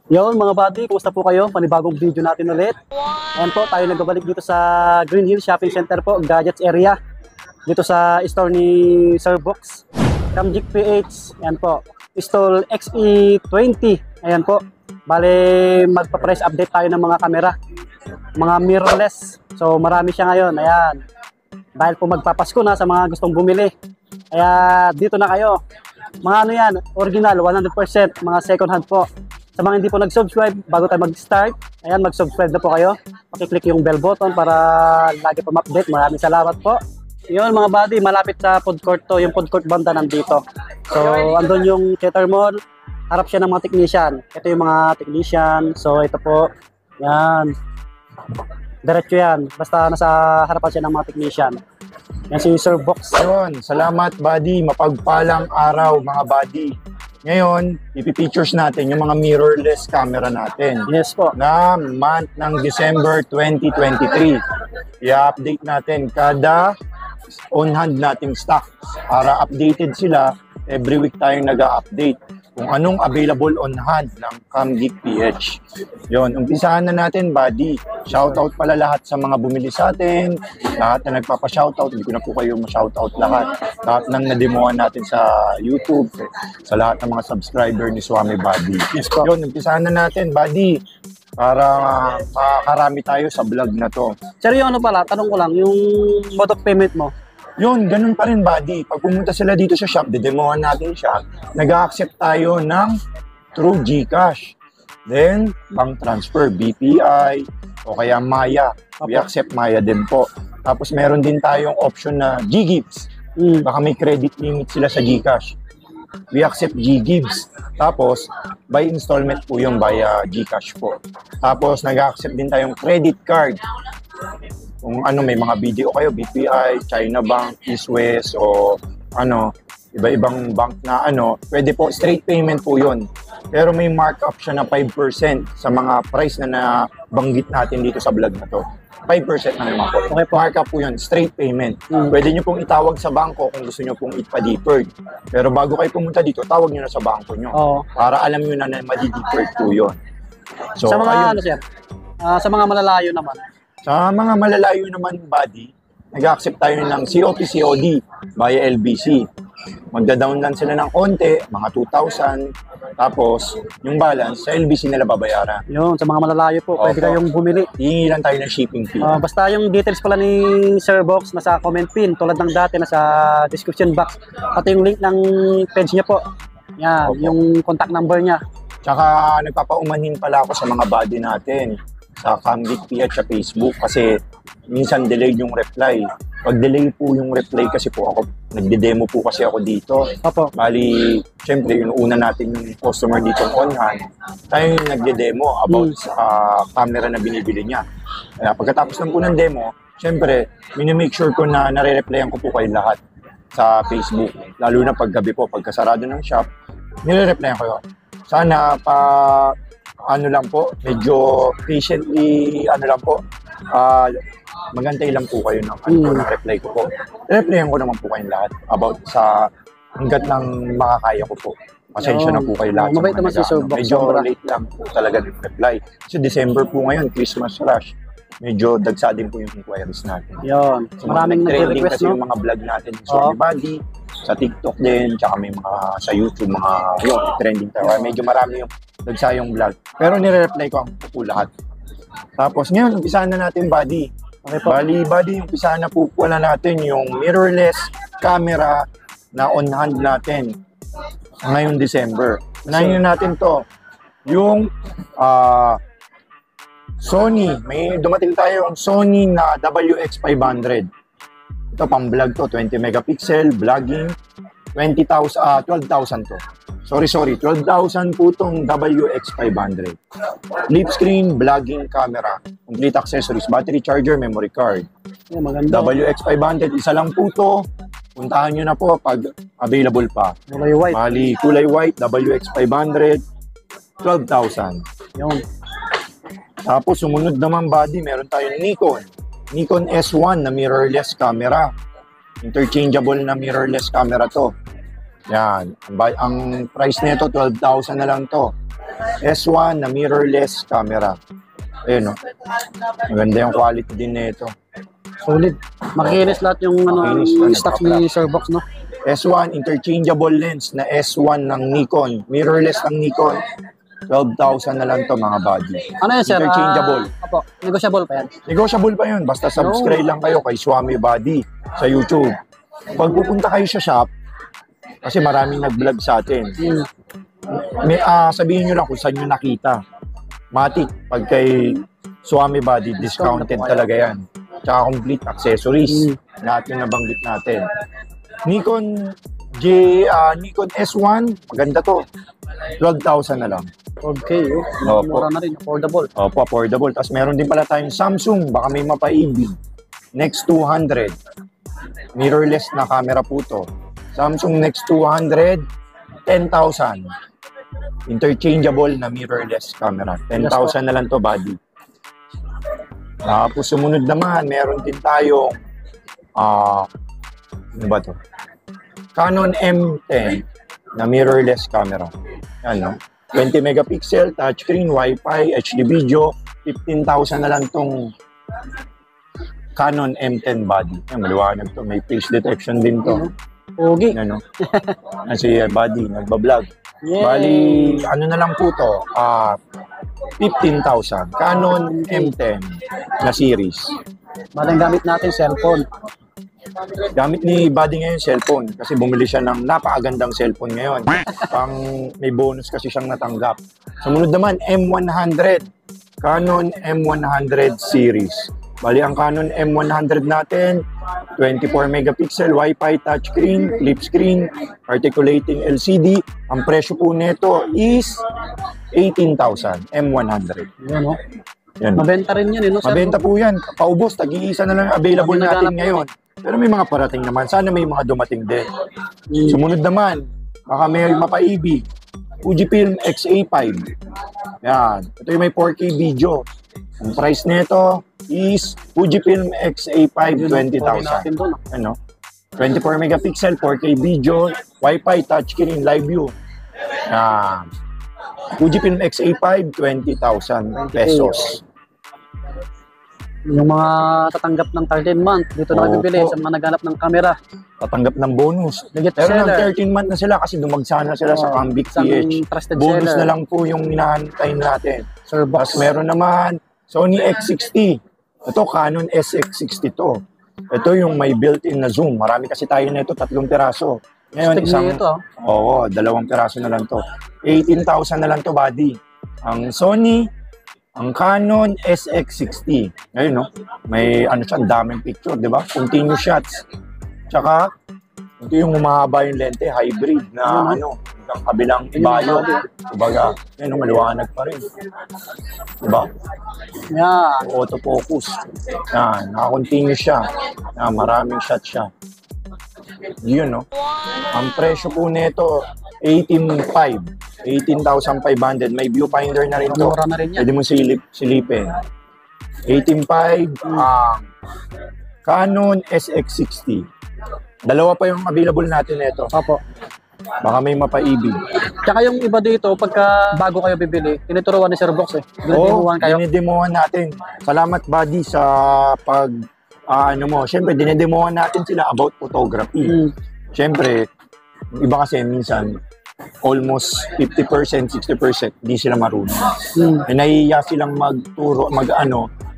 Yon mga buddy, kumusta po kayo? Panibagong video natin ulit. Ayan po, tayo nagbabalik dito sa Green Hill Shopping Center po, Gadgets area. Dito sa store ni Sir Box. Camgic PH, ayan po. Pistol XE20, ayan po. Bale, magpa-price update tayo ng mga kamera. Mga mirrorless. So, marami siya ngayon, ayan. Dahil po magpapasko na sa mga gustong bumili. Kaya, dito na kayo. Mga ano yan, original, 100%, mga second hand po. Sa mga hindi po nag-subscribe, bago tayo mag-start, ayan, mag-subscribe na po kayo. Pakiclick yung bell button para lagi po ma-update. Maraming salamat po. Yun mga buddy, malapit sa food court to. Yung food court banda nandito. So, andun yung theater mall. Harap siya ng mga technician. Ito yung mga technician. So, ito po. Yan. Diretso yan. Basta nasa harapan siya ng mga technician. Yan si Sir Box. Ayun, salamat buddy, mapagpalang araw mga buddy. Ngayon, ipipictures natin yung mga mirrorless camera natin. Yes po. Na month ng December 2023. I-update natin kada on-hand nating stock para updated sila. Every week tayong nag-update kung anong available on hand ng Camgic PH. Yon, umpisahan na natin, buddy. Shoutout pala lahat sa mga bumili sa atin, lahat na nagpapa-shoutout. Hindi ko na po kayo ma-shoutout lahat. Lahat ng nademoan natin sa YouTube, sa lahat ng mga subscriber ni Swami Buddy. Yes po. Yon, umpisahan na natin, buddy, para makakarami tayo sa vlog na to. Sir, yung ano pala, tanong ko lang, yung mode of payment mo. Yun, ganun pa rin, buddy. Pag pumunta sila dito sa shop, didemohan natin siya, nag-accept tayo ng through GCash. Then, bank transfer, BPI, o kaya Maya. We accept Maya din po. Tapos, meron din tayong option na GGives. Baka may credit limit sila sa GCash. We accept GGives. Tapos, by installment po yung via GCash po. Tapos, nag-accept din tayong credit card. Kung ano, may mga video kayo, BPI, China Bank, East West, o ano, iba-ibang bank na ano, pwede po, straight payment po yun. Pero may markup siya na 5% sa mga price na nabanggit natin dito sa vlog na to. 5% na naman po. Okay po. Markup po yun, straight payment. Pwede nyo pong itawag sa bangko kung gusto nyo pong ipa-deferred. Pero bago kayo pumunta dito, tawag nyo na sa bangko nyo. Oo. Para alam nyo na madi-deferred po yun. So, Sa mga ayun. ano sir? Sa mga malalayo naman. Sa mga malalayo naman, buddy, nag-accept tayo ng COD via LBC. Magda-down lang sila ng konti, mga 2,000. Tapos, yung balance, sa LBC nila babayaran. Yun, sa mga malalayo po, pwede Opo. kayong bumili. Hihingi lang tayo ng shipping fee. Basta yung details pala ni Sir Box nasa comment pin, tulad ng dati nasa description box. Pati yung link ng page niya po. Yan, Opo. yung contact number niya. Tsaka, nagpapaumanhin pala ako sa mga buddy natin sa Camgic PH sa Facebook kasi minsan delayed yung reply. Pag delay po yung reply kasi po ako, nagde-demo po kasi ako dito. Opo. Bali, syempre, yung una natin yung customer dito on hand, tayo yung nagde-demo about sa camera na binibili niya. Kaya pagkatapos ng po ng demo, syempre, minimake sure ko na nare-replyan ko po kayo lahat sa Facebook. Lalo na paggabi po, pagkasarado ng shop, nire-replyan ko yun. Sana ano lang po, medyo patiently, ano lang po, magantay lang po kayo ng reply ko po. Replyan ko naman po kayong lahat about sa hanggat ng makakaya ko po. Pasensya na po kayo lahat. Mabait naman si Sir Box. Medyo late lang po talaga ng reply. Kasi December po ngayon, Christmas rush. Medyo dagsa din po yung inquiries natin. Yun. So, Maraming trending nagre-request, kasi no? yung mga vlog natin sa Swami Buddy, sa TikTok din, tsaka may mga sa YouTube, mga yun, trending tayo. Medyo marami yung dagsa yung vlog. Pero nire-reply ko ang po lahat. Tapos ngayon, umpisahan na natin, Buddy. Okay po. Bali, Buddy, umpisahan na po pala natin yung mirrorless camera na on hand natin ngayong December. Unahin na natin to. Yung Sony, may dumating tayo ang Sony na WX500. Ito pang vlog to, 20 megapixel, vlogging, 12,000 to. Sorry, 12,000 po itong WX500. Flip screen, vlogging camera, complete accessories, battery charger, memory card. Yan, maganda. WX500, isa lang po to. Puntahan nyo na po pag available pa. Kulay white. Bali, kulay white, WX500, 12,000. Yun. Tapos sumunod naman, buddy, meron tayong Nikon S1 na mirrorless camera. Interchangeable na mirrorless camera to. Yan. Ang price nito 12,000 na lang to. S1 na mirrorless camera. Ayun, no? Maganda yung quality din nito. Solid. Makikinis lahat yung Makikinis na, stocks ni Sir Box, no? S1 interchangeable lens na S1 ng Nikon. Mirrorless ng Nikon. 12,000 na lang to mga buddy. Ano yan, sir? Interchangeable. Opo, negotiable pa yan. Negotiable pa yun. Basta subscribe lang kayo kay Swami Buddy sa YouTube. Pag pupunta kayo sa shop, kasi maraming nag-vlog sa atin. Sabihin nyo lang kung saan nyo nakita. Matic, pag kay Swami Buddy, discounted talaga yan. Tsaka complete accessories. Lahat yung nabanggit natin. Nikon S1, maganda to. 12,000 na lang. Okay, Opo. mura na rin, affordable. Opo, affordable. Tapos meron din pala tayong Samsung, baka may mapaibig. Next 200. Mirrorless na camera po to. Samsung Next 200, 10,000. Interchangeable na mirrorless camera. 10,000 na lang to, buddy. Tapos sumunod naman, meron din tayong ano ba to? Canon M10 na mirrorless camera. Yan, no? 20 megapixel, touchscreen, Wi-Fi, HD video. 15,000 na lang tong Canon M10 body. Yan, maliwanag to. May face detection din to. Okay. Ano? Kasi body, nagbablog. Yay! Bali, ano na lang po to? 15,000. Canon M10 na series. Malang gamit natin cellphone. Gamit ni Buddy ngayon cellphone kasi bumili siya ng napakagandang cellphone ngayon. Pang may bonus kasi siyang natanggap. Sumunod naman, M100. Canon M100 series. Bali, ang Canon M100 natin, 24 megapixel, Wi-Fi, touchscreen, flip screen, articulating LCD. Ang presyo po nito is 18,000 M100. Yan, no? Yan. Mabenta rin yun, no, sir? Mabenta po yan. Paubos, tag-iisa na lang available natin ngayon. Pero may mga parating naman. Sana may mga dumating din. Sumunod naman, baka may mapaibig. Fujifilm X-A5. Yan. Ito yung may 4K video. Ang price nito is Fujifilm X-A5, 20,000. Ano? 24 megapixel, 4K video, Wi-Fi, touchscreen, live view. Yan. Fujifilm X-A5, 20,000 pesos. Yung mga tatanggap ng 13 month, dito na bibili sa mga naghanap ng camera. Tatanggap ng bonus. Pero ng 13 month na sila kasi dumagsa na sila sa Cambic PH. Bonus na lang po yung hinahantay natin. Sir Tapos Box. meron naman Sony X60. Ito, Canon SX60 to. Ito yung may built-in na zoom. Marami kasi tayo na ito, 3 piraso. Ngayon, isang, oo, 2 piraso na lang to. 18,000 na lang to, buddy. Ang Sony, ang Canon SX60. Ngayon, no? May ano siya, daming picture, di ba? Continuous shots. Tsaka, ito yung humahaba yung lente, hybrid na ano, hanggang kabilang ibayo. Kumbaga, yan, maliwanag pa rin. Di ba? Yan. Autofocus. Yan, naka-continuous siya. Yan, maraming shots siya. Yun, no? Ang presyo po nito, 18,500. May viewfinder na rin to. Mura na rin yan. Pwede mo silipin. 18,500 ang Canon SX60. Dalawa pa yung available natin nito. Opo. Baka may mapaibig. Tsaka yung iba dito, pagka bago kayo bibili, tinuturuan ni Sir Box eh. Dinidemoan kayo. Dinidemoan natin. Salamat, buddy, sa pag ano mo. Siyempre, dinidemoan natin sila about photography. Siyempre, iba kasi minsan, almost 50%, 60%, di sila marunong. Nahihiya silang magturo,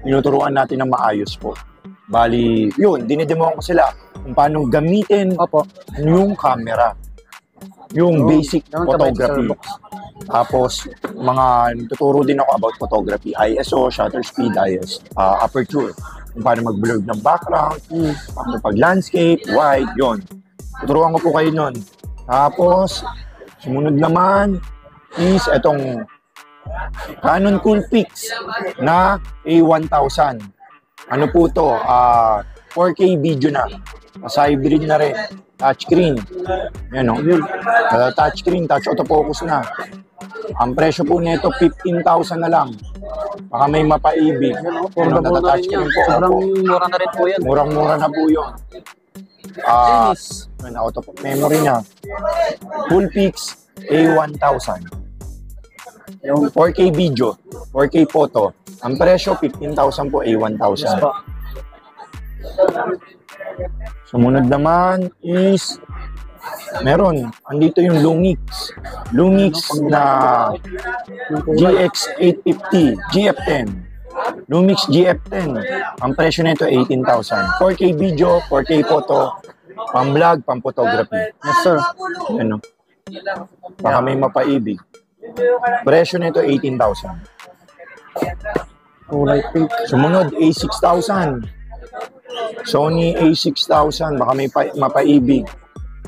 tinuturuan natin ng maayos po. Bali, yun, dinidemoan ko sila kung paano gamitin yung camera. Yung basic photography. Tapos, tuturo din ako about photography. ISO, shutter speed, aperture. Kung paano mag-blur ng background, paano pag-landscape, wide, yun. Tuturuan ko po kayo nun. Tapos, sumunod naman is itong Canon Coolpix na A1000. Ano po to? 4K video na. Mas hybrid na rin. Touchscreen. Yan o. Touchscreen, touch autofocus na. Ang presyo po nito, 15,000 na lang. Baka may mapaibig. Touchscreen po. Sobrang mura na rin po yan. Murang-mura na po yun. Auto memory niya. Coolpix A1000. Yung 4K video, 4K photo. Ang presyo, 15,000 po, yes A1000. po. Sumunod naman is, meron, andito yung Lumix. Lumix na Yung kulay. GX850, GF10. Lumix GF10. Ang presyo nito 18,000. 4K video, 4K photo, pang-vlog, pang-photography. Yes sir. Ano? Baka may mapaibig. Presyo nito 18,000. Kulay pink. Sumunod, A6000. Sony A6000. Baka may mapaibig.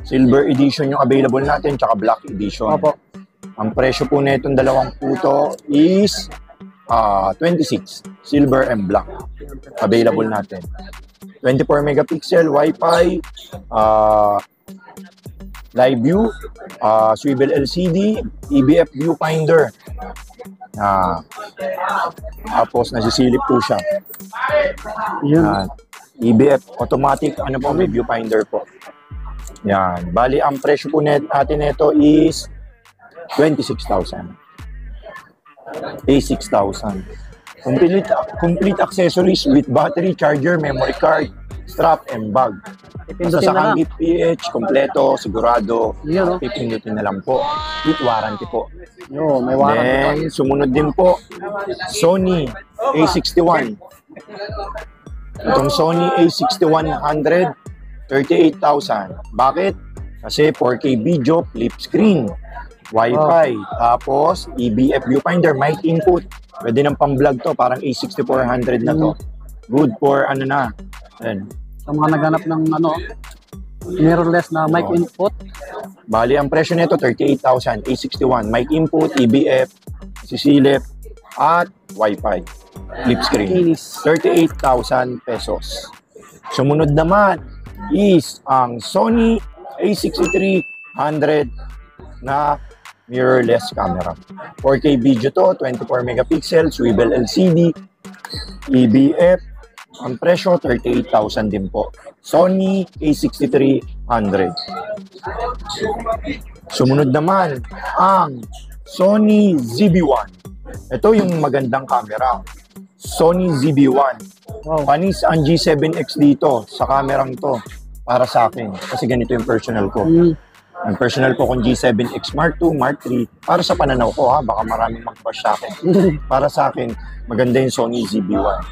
Silver edition yung available natin, tsaka black edition. Opo. Ang presyo po na itong dalawang puto is 26. Silver and black. Available natin. 24 megapixel, Wi-Fi, live view, swivel LCD, EBF viewfinder. Tapos nasisilip po siya. Yun. EBF automatic, ano po, may viewfinder po. Yan. Bali, ang presyo po natin nito is 26,000. A6000. Complete accessories with battery, charger, memory card, strap, and bag. Basta Ipindutin sa na lang. Kangit PH, kompleto, sigurado, Yun, oh. pipindutin na lang po. With warranty po. Yo, may warranty. Then, sumunod din po, Sony A61. Itong Sony A6100, 38,000. Bakit? Kasi 4K video, flip screen, Wi-Fi, tapos EBF viewfinder, mic input. Pwede ng pang-vlog to, parang A6400 na to. Good for ano na. Ayan. Sa mga naghanap ng mirrorless na mic Oh. input. Bali, ang presyo nito 38,000, A61, mic input, EBF, sisilip, at Wi-Fi, flip screen. Kinis. 38,000 pesos. Sumunod naman is ang Sony A6300 na mirrorless camera. 4K video to, 24 megapixel, swivel LCD, EBF. Ang presyo 38,000 din po. Sony A6300. Sumunod naman ang Sony ZB-1. Ito yung magandang camera. Sony ZB-1. Wow. Panis ang G7X dito sa kamerang to para sa akin. Kasi ganito yung personal ko. Ang personal ko kung G7X Mark II, Mark III, para sa pananaw ko ha, baka maraming mag-bash sa akin. Para sa akin, maganda yung Sony ZB-1.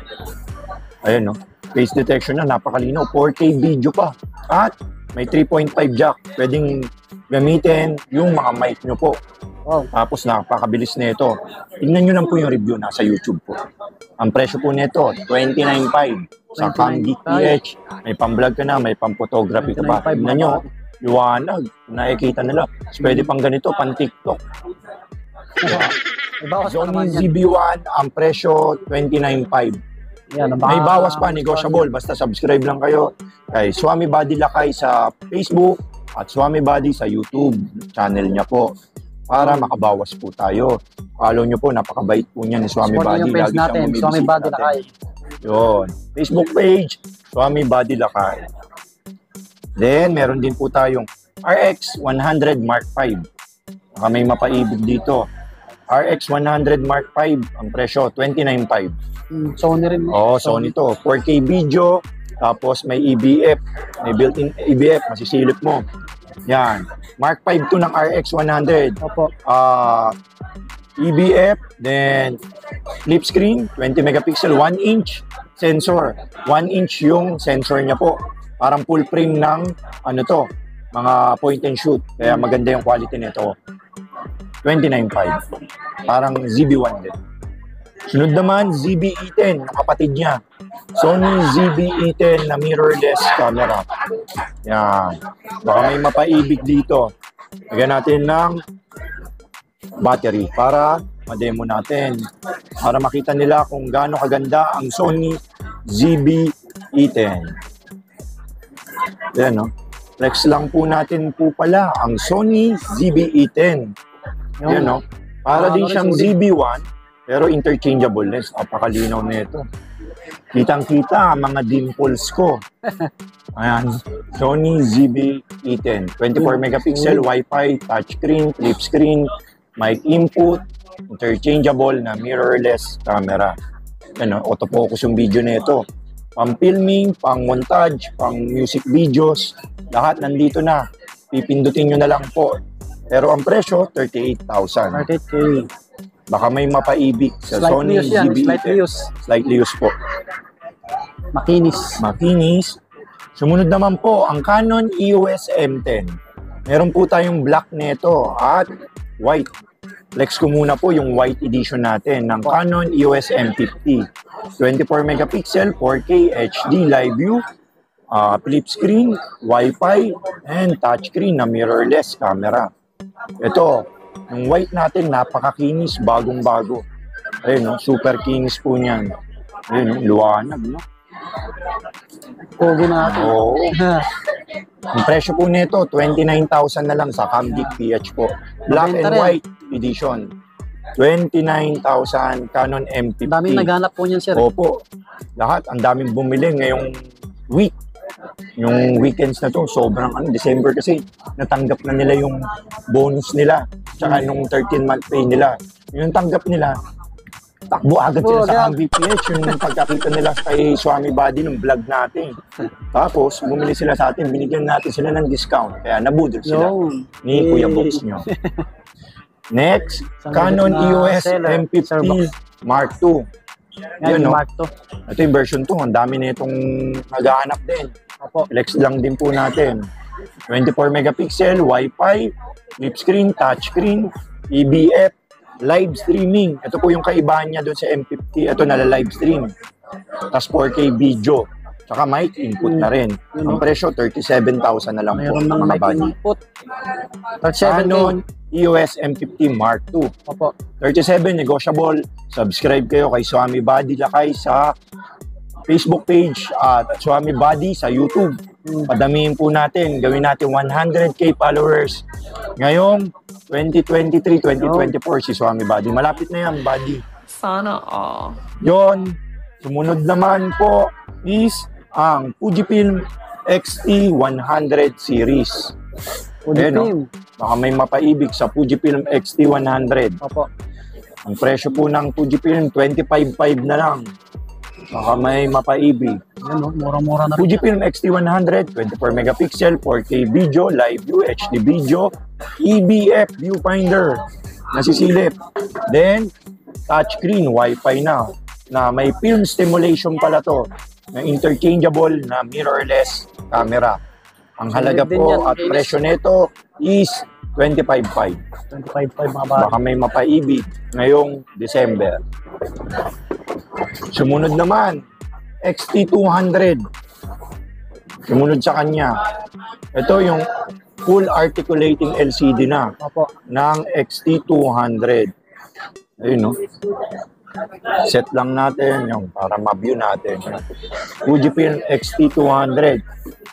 Ayun no, face detection na, napakalinaw, 4K video pa. At may 3.5 jack, pwedeng gamitin yung mga mic nyo po. Wow. Tapos napakabilis na ito. Tingnan nyo lang po yung review nasa YouTube po. Ang presyo po nito, 29.5 sa Kangit PH. May pang-vlog ka na, may pang-photography ka pa. 29.5 Tingnan nyo, liwanag. Nakikita nila. Pwede pang ganito, pang-TikTok. May bawas pa Sony naman yan. ZB-1, ang presyo, 29.5. Yan, May bawas pa, negotiable. Basta subscribe lang kayo kay Swami Body Lakay sa Facebook at Swami Body sa YouTube channel niya po para makabawas po tayo. Follow nyo po, napakabait po niya ni Swami Support Body. yung page natin, bumibisita Swami Body natin. Lakay. Yun. Facebook page, Swami Body Lakay. Then, meron din po tayong RX 100 Mark V. Baka may mapaibig dito. RX 100 Mark V, ang presyo, 29.5. Sony rin. Oo, Sony to. 4K video, tapos may EBF, may built-in EBF, masisilip mo. Yan. Mark 5 to ng RX 100. Opo. EBF, then flip screen, 20 megapixel, 1 inch sensor. 1 inch yung sensor niya po. Parang full frame ng ano to, mga point and shoot. Kaya maganda yung quality nito. 29.5. Parang ZB-1 din. Sunod naman, ZB-E10, kapatid niya. Sony ZB-E10 na mirrorless camera. Yan. Baka may mapaibig dito. Lagyan natin ng battery para ma-demo natin. Para makita nila kung gaano kaganda ang Sony ZB-E10. Yan, no? Flex lang po natin po pala ang Sony ZB-E10. Yan, no? Para din siyang ZB-1, pero interchangeable lens. Napakalinaw na ito. Kitang-kita ang mga dimples ko. Ayan. Sony ZB-E10. 24 megapixel, Wi-Fi, touchscreen, flip screen, mic input, interchangeable na mirrorless camera. Yan, autofocus yung video nito. Pang filming, pang montage, pang music videos, lahat nandito na. Pipindutin nyo na lang po. Pero ang presyo, 38,000. 38K. Baka may mapaibig sa Slightly Sony used yan, ZV-E10. slightly used. Slightly used po. Makinis. Makinis. Sumunod naman po, ang Canon EOS M10. Meron po tayong black nito at white. Flex ko muna po yung white edition natin ng Canon EOS M50. 24 megapixel, 4K, HD, live view, flip screen, Wi-Fi, and touchscreen na mirrorless camera. Ito, yung white natin, napakakinis, bagong-bago. Ayun, no? Super kinis po niyan. Ayun, luwanag, no? Pogi natin. Oo. Ang presyo po nito, 29,000 na lang sa Camgeek PH po. Black Mabenta and rin. white edition. 29,000 Canon M50. Daming naghanap po niyan, sir. Opo. Lahat, ang daming bumili ngayong week. Yung weekends na to, sobrang December kasi natanggap na nila yung bonus nila. Tsaka nung 13-month pay nila. Yung tanggap nila, takbo agad sila sa Camgeek PH. Yung pagkakita nila kay Swami Buddy ng vlog natin. Tapos, bumili sila sa atin, binigyan natin sila ng discount. Kaya nabudol sila ni Kuya Box nyo. Next, Canon EOS M50 Mark II. Yan, Yun, no? Mark 2. Ito yung version 2. Ang dami na itong naghahanap din. Opo. Flex lang din po natin. 24 megapixel, Wi-Fi, flip screen, touchscreen, EBF, live streaming. Ito po yung kaibahan niya doon sa M50. Ito nala-live stream. Tapos 4K video. Tsaka mic input na rin. Ang presyo, 37,000 na lang po. Mayroon ng mga mic buddy. input. 37K. Canon EOS M50 Mark II. Opo. 37, negotiable. Subscribe kayo kay Swami Buddy Lakay sa Facebook page at Swami Buddy sa YouTube. Padamihin po natin. Gawin natin 100K followers. Ngayong 2023-2024 si Swami Buddy. Malapit na yan, Buddy. Sana all. Yon. Sumunod naman po is ang Fujifilm X-T100 series. Ayan, no? Fujifilm. Baka may mapaibig sa Fujifilm X-T100. Opo. Ang presyo po ng Fujifilm, 25,500 na lang. Baka may mapaibig. Yan, no? Mura-mura na rin. Fujifilm X-T100, 24 megapixel, 4K video, live view, HD video, EBF viewfinder, nasisilip. Then, touchscreen, Wi-Fi na may film stimulation pala to, na interchangeable na mirrorless camera. Ang halaga Din po yan, at presyo nito is 25,500. 25.5 mga bata. Baka may mapaibig ngayong December. Sumunod naman, XT200. Sumunod sa kanya. Ito yung full articulating LCD na Opo. ng XT200. Ayun, no? Set lang natin yung para ma-view natin. Fujifilm XT200.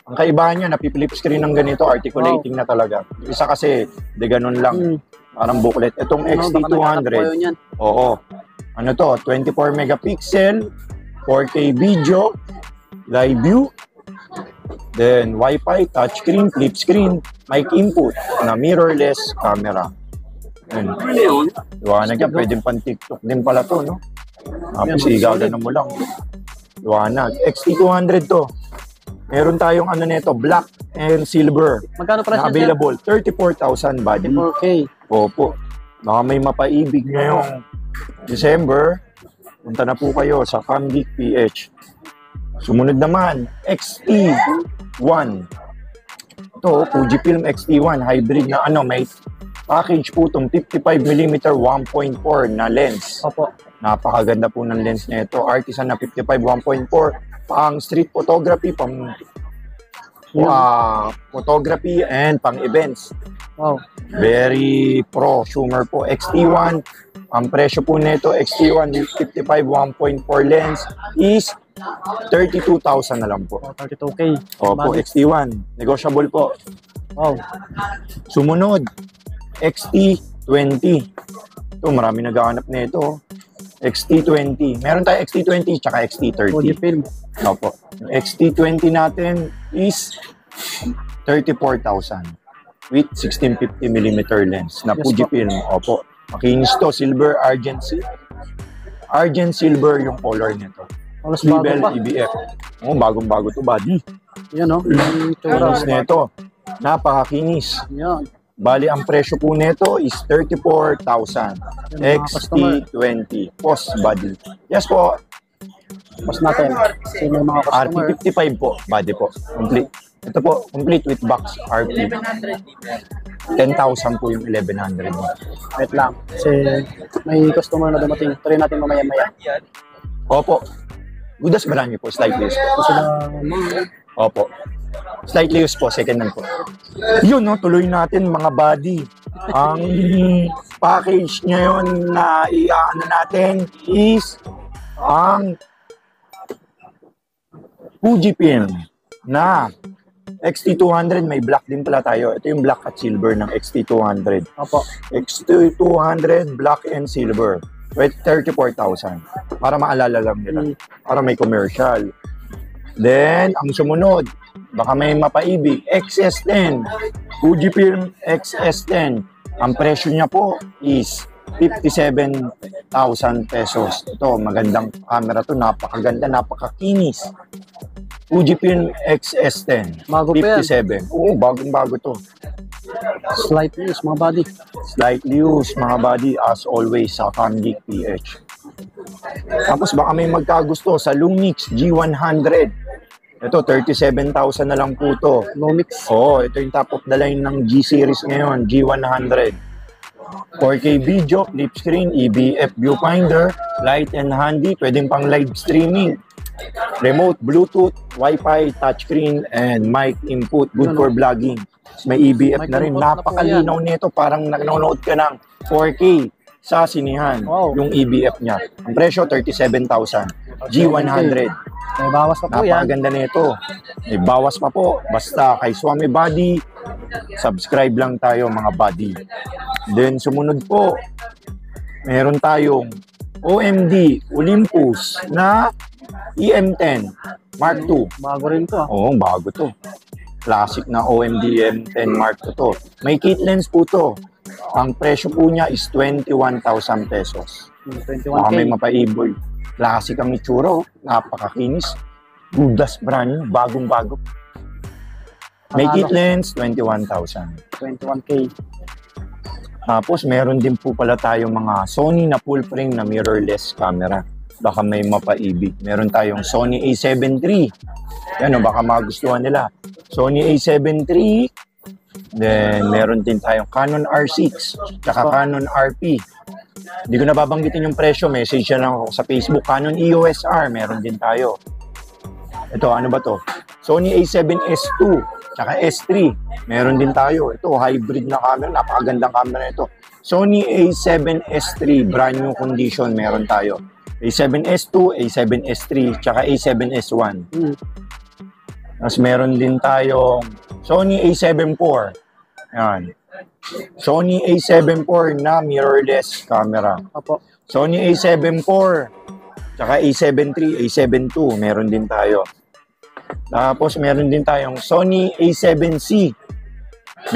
Ang kaibahan niya, napipilip screen ng ganito, articulating na talaga. Isa kasi, di ganun lang. Parang booklet. Itong XT200, oo. Ano to? 24 megapixel, 4K video, live view, then Wi-Fi, touchscreen, flip screen, mic input, na mirrorless camera. Ayun. Liwanag yan. Pwedeng pan TikTok din pala to, no? Tapos igaganan mo lang. Liwanag. XT200 to. Meron tayong ano nito, black and silver. Magkano price Na available. 34,000 body. 4K. Opo. Baka may mapaibig ngayong December. Punta na po kayo sa Camgeek PH. Sumunod naman, XT1. Ito, Fujifilm XT1. Hybrid na ano, may package po itong 55mm 1.4 na lens. Opo. Napakaganda po ng lens na ito. Artisan na 55 1.4. Pang street photography, pang photography and pang events. Wow. Very prosumer po. XT1, ang presyo po nito, XT1 55 1.4 lens is 32,000 na lang po. 32K. Opo, Bali. XT1. Negotiable po. Wow. Sumunod, XT20. Ito, marami naghahanap na ito. XT20. Meron tayo XT20 tsaka XT30. Fujifilm. Opo. Yung XT20 natin is 34,000 with 1650mm lens na Yes, Fujifilm. Opo. Makinis to, silver, argent silver yung color nito. Halos bago Swivel pa. EBF. Oh, bagong-bago to, buddy. Yan o. Yung tsura. Kinis nito. Napakakinis. Yan. Bali, ang presyo po nito is 34,000. Yan, mga customer. XT20. Post body. Yes po. Post natin. Sino yung mga customer? RP55 po. Body po. Complete. Ito po, complete with box RP. 10,000 po yung 1100 mo. Wait lang. Kasi may customer na dumating. Try natin mamaya-maya. Opo. Good as brand new po. Slightly used po. Sila, Opo. Slightly used po. Second hand po. Yun, no? Tuloy natin mga body. Ang package ngayon na iaano natin is ang Fujifilm na XT200. May black din pala tayo. Ito yung black at silver ng XT200. Opo. XT200 black and silver. With 34,000. Para maalala lang nila. Para may commercial. Then, ang sumunod, baka may mapaibig, XS10. Fujifilm XS10. Ang presyo niya po is 57,000 pesos. Ito, magandang camera to. Napakaganda, napakakinis. Fujifilm XS10. Bago pa yan. 57. Oo, bagong-bago to. Slight news, mga buddy. Slightly used, mga buddy, as always, sa Camgeek PH. Tapos baka may magkagusto sa Lumix G100. Ito, 37,000 na lang po to. Lumix. Oo, ito yung top of the line ng G-series ngayon, G100. 4K video, flip screen, EBF viewfinder, light and handy, pwedeng pang live streaming. Remote, Bluetooth, Wi-Fi, touchscreen, and mic input. Good for vlogging. May EBF Mic na rin. input na po Napakalinaw nito. Parang nanonood ka ng 4K sa sinihan. Wow. Yung EBF niya. Ang presyo, 37,000. G100. May bawas pa po yan. Napakaganda nito. May bawas pa po. Basta kay Swami Body, subscribe lang tayo mga buddy. Then sumunod po, meron tayong OMD Olympus na EM10 Mark II. Bago rin to. Oo, bago to. Classic na OMD EM10 Mark II to. May kit lens po to. Ang presyo po niya is 21,000 pesos. 21K. Baka may mapaiboy. Classic ang itsura, napakakinis. Gudas brand new, bagong-bago. May kit lens, 21,000. 21K. Tapos meron din po pala tayong mga Sony na full frame na mirrorless camera. Baka may mapaibig. Meron tayong Sony A7 III. Yan o, baka magustuhan nila. Sony A7 III. Then meron din tayong Canon R6. Tsaka Canon RP. Hindi ko nababanggitin yung presyo. Message na lang ako sa Facebook. Canon EOS R. Meron din tayo. Ito, ano ba to? Sony A7S2. Tsaka S3. Meron din tayo. Ito, hybrid na camera. Napakagandang camera ito. Sony A7S3. Brand new condition. Meron tayo. A7S2, A7S3, tsaka A7S1. Tapos meron din tayong Sony A7 IV. Yan. Sony A7 IV na mirrorless camera. Opo. Sony A7 IV, tsaka A7 III, A7 II. Meron din tayo. Tapos meron din tayong Sony A7C.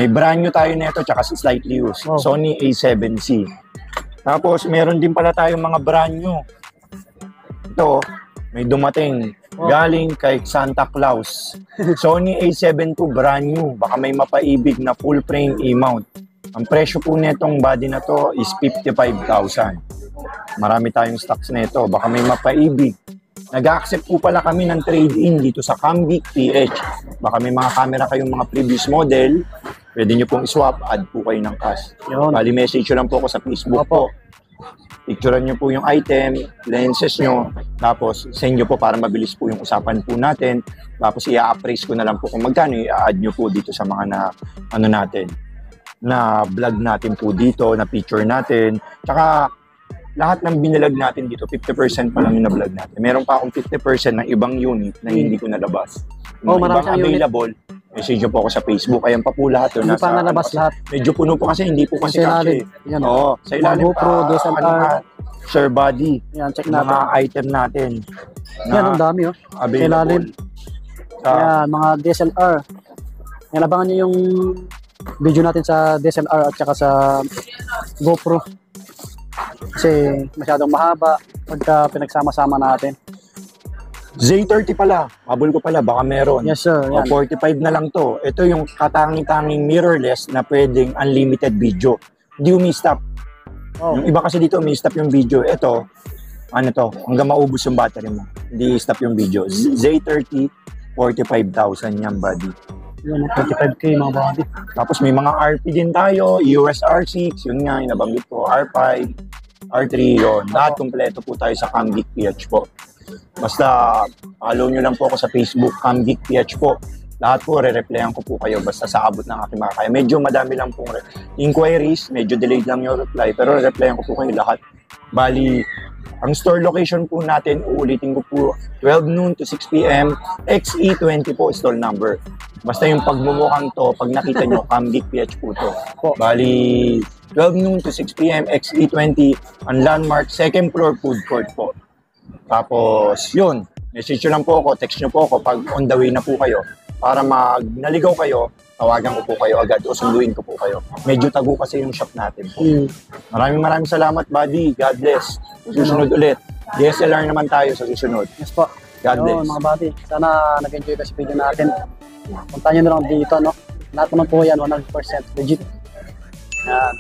May brand new tayo nito, tsaka slightly used. Wow. Sony A7C. Tapos meron din pala tayong mga brand new. Ito, may dumating galing kay Santa Claus. Sony A7 II brand new. Baka may mapaibig na full frame E-mount. Ang presyo po netong body na to is 55,000. Marami tayong stocks nito. Baka may mapaibig. Nag-accept po pala kami ng trade-in dito sa Camgeek PH. Baka may mga camera kayong mga previous model. Pwede nyo pong swap, add po kayo ng cash. Yun. Bali message nyo lang po ako sa Facebook po. Picturean nyo po yung item, lenses nyo, tapos send nyo po para mabilis po yung usapan po natin. Tapos i-appraise ko na lang po kung magkano, i-add nyo po dito sa mga na vlog natin po dito, na picture natin. Tsaka lahat ng binalag natin dito, 50% pa lang yung na-vlog natin. Meron pa akong 50% ng ibang unit na hindi ko nalabas. Yung marami ibang kang unit. available, message nyo po ako sa Facebook. Ayan pa po lahat. Hindi pa nalabas lahat. Medyo puno po kasi, hindi po kasi Sa kasi. ilalim. Yan. Oo, sa ilalim GoPro, DSLR. Sir Body. Yan, check Mga natin. item natin. Yan, ang dami oh. Available. ilalim. Sa, Yan, mga DSLR. Yan, abangan nyo yung video natin sa DSLR at saka sa GoPro. Kasi masyadong mahaba pagka pinagsama-sama natin. Z30 pala, habol ko pala, baka meron. Yes sir, O, yan. 45 na lang to. Ito yung katanging-tanging mirrorless na pwedeng unlimited video. Hindi umi-stop. Oh, Yung iba kasi dito umi-stop yung video. Ito, ano to, hanggang maubos yung battery mo. Hindi stop yung video. Z30, 45,000 yan, buddy. yun, 25K mga body. Tapos may mga RP din tayo, US R6, yun nga, yung nabanggit ko, R5, R3, yun. Lahat kompleto po tayo sa CamGeek PH po. Basta, follow nyo lang po ako sa Facebook, CamGeek PH po. Lahat po, re-replyan ko po kayo basta sa abot ng aking makakaya. Medyo madami lang pong inquiries, medyo delayed lang yung reply, pero re-replyan ko po kayo lahat. Bali, ang store location po natin, uulitin ko po, 12 noon to 6 p.m. XE20 po stall number. Basta yung pagmumukhang to, pag nakita nyo, CamGeek PH po to. Bali, 12 noon to 6 p.m. XE20, ang landmark, second floor food court po. Tapos, yun, message nyo lang po ako, text nyo po ako pag on the way na po kayo. Para naligaw kayo, tawagan ko po kayo agad o sunduin ko po kayo. Medyo tago kasi yung shop natin po. Maraming salamat, buddy. God bless. Susunod ulit. DSLR naman tayo sa susunod. Yes po. God Yun, bless. mga body. Sana nag-enjoy ka sa video natin. Punta nyo na lang dito, no? Lahat naman po yan, 100% legit. Yan.